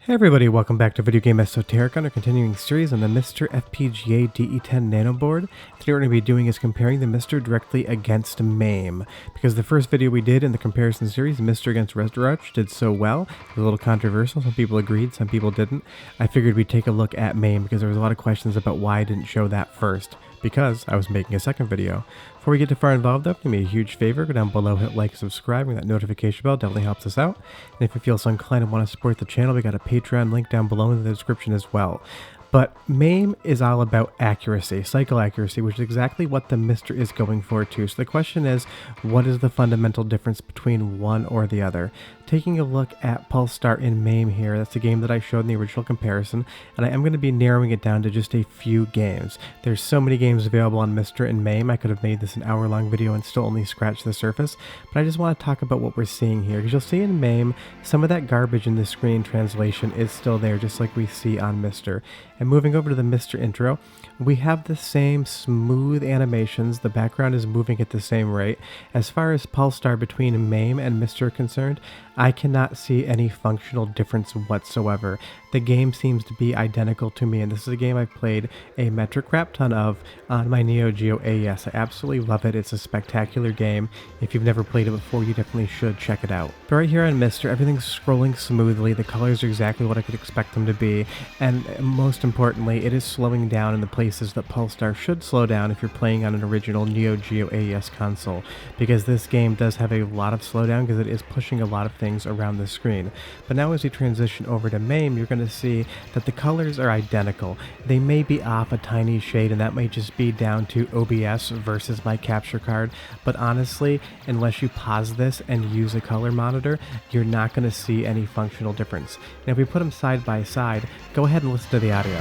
Hey everybody, welcome back to Video Game Esoteric on our continuing series on the MiSTer FPGA DE-10 Nano board. Today what we're going to be doing is comparing the MiSTer directly against MAME, because the first video we did in the comparison series, MiSTer against Retrogaming, did so well. It was a little controversial, some people agreed, some people didn't. I figured we'd take a look at MAME because there was a lot of questions about why I didn't show that first, because I was making a second video. Before we get too far involved though, do me a huge favor, go down below, hit like, subscribe, and that notification bell definitely helps us out. And if you feel so inclined and want to support the channel, we got a Patreon link down below in the description as well. But MAME is all about accuracy, cycle accuracy, which is exactly what the MiSTer is going for too. So the question is, what is the fundamental difference between one or the other? Taking a look at Pulsar in MAME here, that's the game that I showed in the original comparison, and I am going to be narrowing it down to just a few games. There's so many games available on MiSTer and MAME, I could have made this an hour-long video and still only scratched the surface, but I just want to talk about what we're seeing here, because you'll see in MAME, some of that garbage in the screen translation is still there, just like we see on MiSTer. And moving over to the MiSTer intro, we have the same smooth animations, the background is moving at the same rate. As far as Pulsar between MAME and MiSTer are concerned, I cannot see any functional difference whatsoever. The game seems to be identical to me, and this is a game I've played a metric crap ton of on my Neo Geo AES. I absolutely love it. It's a spectacular game. If you've never played it before, you definitely should check it out. But right here on MiSTer, everything's scrolling smoothly. The colors are exactly what I could expect them to be, and most importantly, it is slowing down in the places that Pulsar should slow down if you're playing on an original Neo Geo AES console, because this game does have a lot of slowdown because it is pushing a lot of things around the screen. But now as we transition over to MAME, you're going to see that the colors are identical. They may be off a tiny shade, and that might just be down to OBS versus my capture card, but honestly, unless you pause this and use a color monitor, you're not going to see any functional difference. Now if we put them side by side, go ahead and listen to the audio.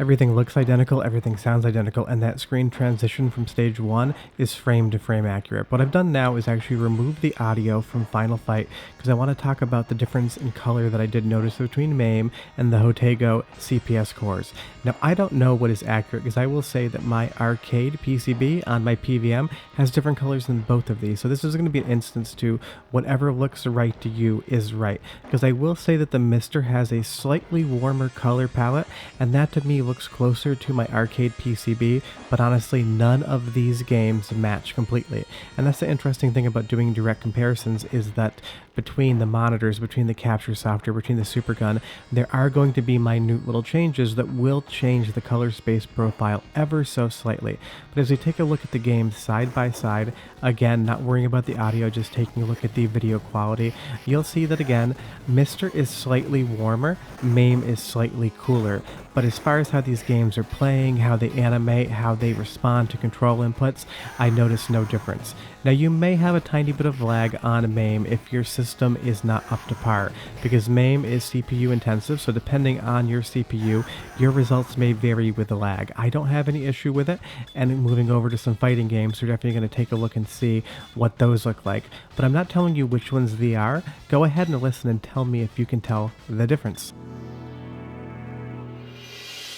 Everything looks identical, everything sounds identical, and that screen transition from stage 1 is frame to frame accurate. What I've done now is actually remove the audio from Final Fight because I want to talk about the difference in color that I did notice between MAME and the Hotego CPS cores. Now I don't know what is accurate because I will say that my arcade PCB on my PVM has different colors than both of these, so this is going to be an instance to whatever looks right to you is right, because I will say that the MiSTer has a slightly warmer color palette, and that to me looks closer to my arcade PCB, but honestly none of these games match completely. And that's the interesting thing about doing direct comparisons, is that between the monitors, between the capture software, between the supergun, there are going to be minute little changes that will change the color space profile ever so slightly. But as we take a look at the games side by side, again, not worrying about the audio, just taking a look at the video quality, you'll see that again, MiSTer is slightly warmer, MAME is slightly cooler. But as far as how these games are playing, how they animate, how they respond to control inputs, I notice no difference. Now you may have a tiny bit of lag on MAME if your system is not up to par, because MAME is CPU intensive, so depending on your CPU, your results may vary with the lag. I don't have any issue with it, and moving over to some fighting games, we're definitely going to take a look and see what those look like. But I'm not telling you which ones they are. Go ahead and listen and tell me if you can tell the difference.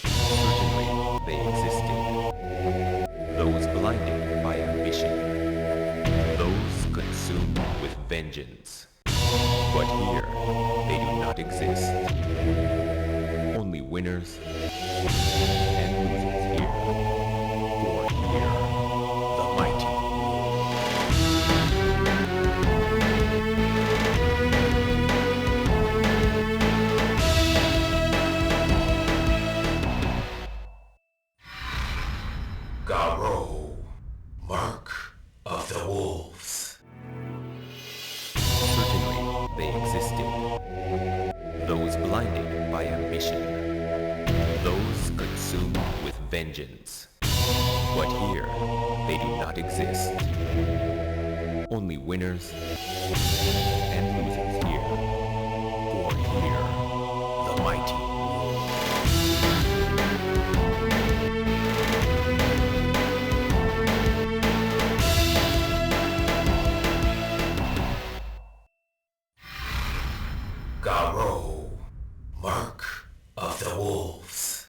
Certainly they existed. Those blinded by ambition. Those consumed with vengeance. But here, they do not exist. Only winners and losers here. For here, the mighty. Garo, Mark of the Wolves. Certainly they existed. Those blinded by ambition. Those consumed with vengeance. But here, they do not exist. Only winners and losers here. For here, the mighty. Garo, Mark of the Wolves.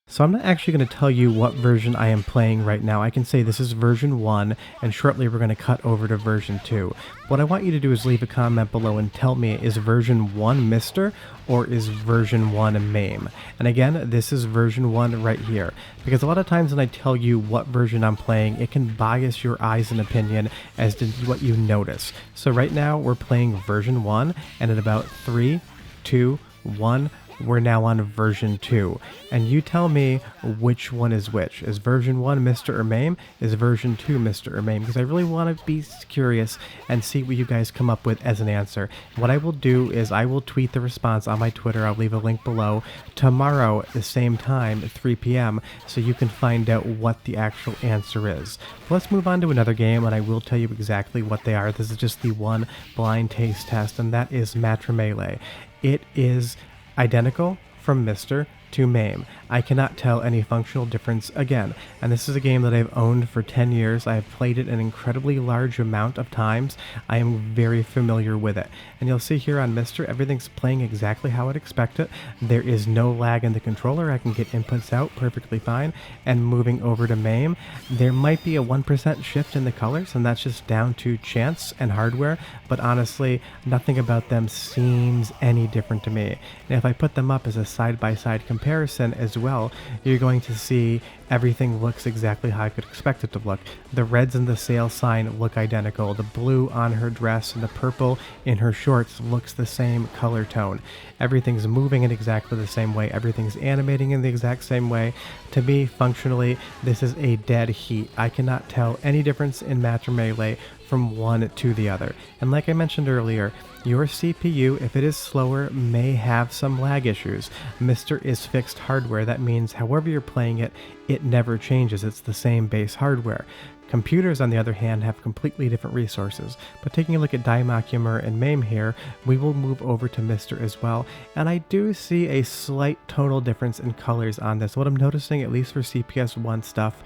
So I'm not actually going to tell you what version I am playing right now. I can say this is version 1, and shortly we're going to cut over to version 2. What I want you to do is leave a comment below and tell me, is version 1 MiSTer or is version 1 MAME? And again, this is version 1 right here. Because a lot of times when I tell you what version I'm playing, it can bias your eyes and opinion as to what you notice. So right now we're playing version 1, and at about 3, 2, 1, we're now on version 2, and you tell me which one is which. Is version 1 MiSTer or MAME? Is version 2 MiSTer or MAME? Because I really want to be curious and see what you guys come up with as an answer. What I will do is I will tweet the response on my Twitter. I'll leave a link below tomorrow at the same time at 3 p.m. so you can find out what the actual answer is. Let's move on to another game, and I will tell you exactly what they are. This is just the one blind taste test, and that is Matrimelee. It is identical from MiSTer to MAME. I cannot tell any functional difference again, and this is a game that I've owned for 10 years. I have played it an incredibly large amount of times. I am very familiar with it, and you'll see here on MiSTer, everything's playing exactly how I'd expect it. There is no lag in the controller. I can get inputs out perfectly fine, and moving over to MAME, there might be a 1% shift in the colors, and that's just down to chance and hardware, but honestly, nothing about them seems any different to me. And if I put them up as a side-by-side comparison as well, you're going to see everything looks exactly how I could expect it to look. The reds in the sale sign look identical. The blue on her dress and the purple in her shorts looks the same color tone. Everything's moving in exactly the same way. Everything's animating in the exact same way. To me, functionally, this is a dead heat. I cannot tell any difference in Matrimelee from one to the other. And like I mentioned earlier, your CPU, if it is slower, may have some lag issues. MiSTer is fixed hardware. That means however you're playing it, it never changes. It's the same base hardware. Computers, on the other hand, have completely different resources. But taking a look at Dimocular and MAME here, we will move over to MiSTer as well. And I do see a slight tonal difference in colors on this. What I'm noticing, at least for CPS1 stuff,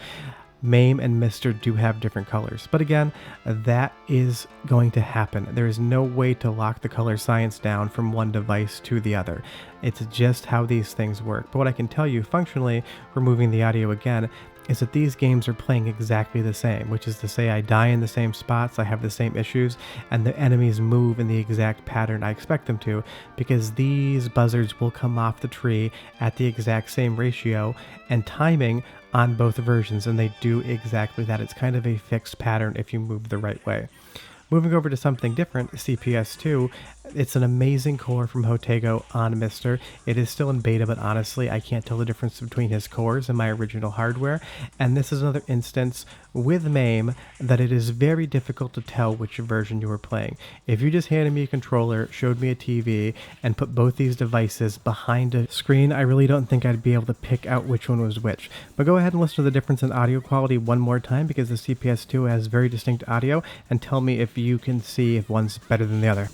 MAME and MiSTer do have different colors. But again, that is going to happen. There is no way to lock the color science down from one device to the other. It's just how these things work. But what I can tell you functionally, removing the audio again, is that these games are playing exactly the same, which is to say I die in the same spots, I have the same issues, and the enemies move in the exact pattern I expect them to, because these buzzards will come off the tree at the exact same ratio and timing on both versions, and they do exactly that. It's kind of a fixed pattern if you move the right way. Moving over to something different, CPS2, it's an amazing core from Hotego on MiSTer. It is still in beta, but honestly, I can't tell the difference between his cores and my original hardware. And this is another instance with MAME that it is very difficult to tell which version you are playing. If you just handed me a controller, showed me a TV, and put both these devices behind a screen, I really don't think I'd be able to pick out which one was which. But go ahead and listen to the difference in audio quality one more time, because the CPS2 has very distinct audio, and tell me if you can see if one's better than the other.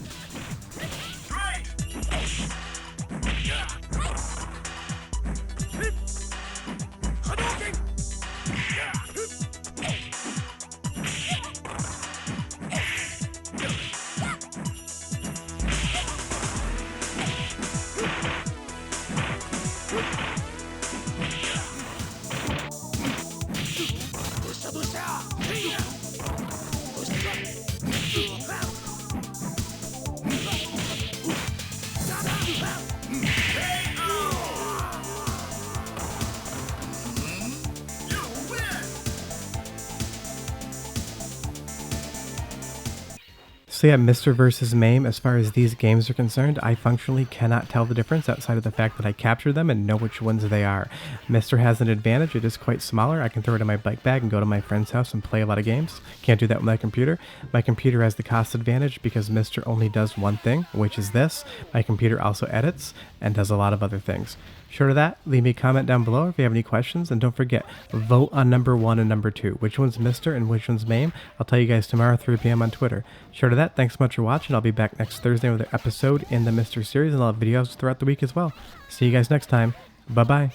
So yeah, MiSTer versus MAME, as far as these games are concerned, I functionally cannot tell the difference outside of the fact that I capture them and know which ones they are. MiSTer has an advantage. It is quite smaller. I can throw it in my bike bag and go to my friend's house and play a lot of games. Can't do that with my computer. My computer has the cost advantage because MiSTer only does one thing, which is this. My computer also edits and does a lot of other things. Short of that, leave me a comment down below if you have any questions, and don't forget, vote on number 1 and number 2. Which one's MiSTer and which one's MAME? I'll tell you guys tomorrow, 3 p.m. on Twitter. Short of that, thanks so much for watching. I'll be back next Thursday with an episode in the MiSTer series, and I'll have videos throughout the week as well. See you guys next time. Bye-bye.